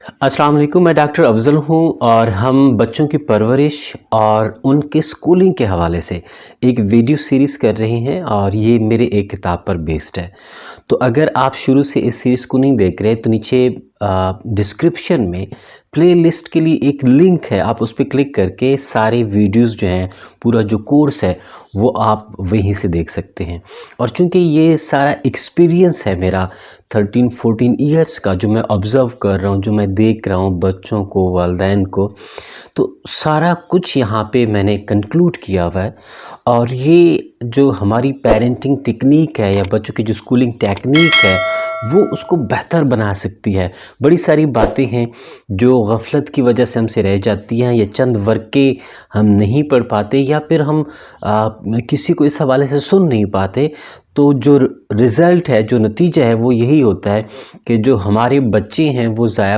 अस्सलाम वालेकुम, मैं डॉक्टर अफजल हूँ और हम बच्चों की परवरिश और उनके स्कूलिंग के हवाले से एक वीडियो सीरीज़ कर रहे हैं और ये मेरे एक किताब पर बेस्ड है। तो अगर आप शुरू से इस सीरीज़ को नहीं देख रहे तो नीचे डिस्क्रिप्शन में प्लेलिस्ट के लिए एक लिंक है, आप उस पर क्लिक करके सारे वीडियोस जो हैं, पूरा जो कोर्स है वो आप वहीं से देख सकते हैं। और चूँकि ये सारा एक्सपीरियंस है मेरा 13-14 ईयर्स का, जो मैं ऑब्ज़र्व कर रहा हूँ, जो मैं देख रहा हूँ बच्चों को, वालिदैन को, तो सारा कुछ यहाँ पे मैंने कंक्लूड किया हुआ है। और ये जो हमारी पेरेंटिंग टेक्निक है या बच्चों की जो स्कूलिंग टेक्निक है वो उसको बेहतर बना सकती है। बड़ी सारी बातें हैं जो गफलत की वजह से हमसे रह जाती हैं, या चंद वर्क़े हम नहीं पढ़ पाते, या फिर हम किसी को इस हवाले से सुन नहीं पाते। तो जो रिज़ल्ट है, जो नतीजा है वो यही होता है कि जो हमारे बच्चे हैं वो ज़ाया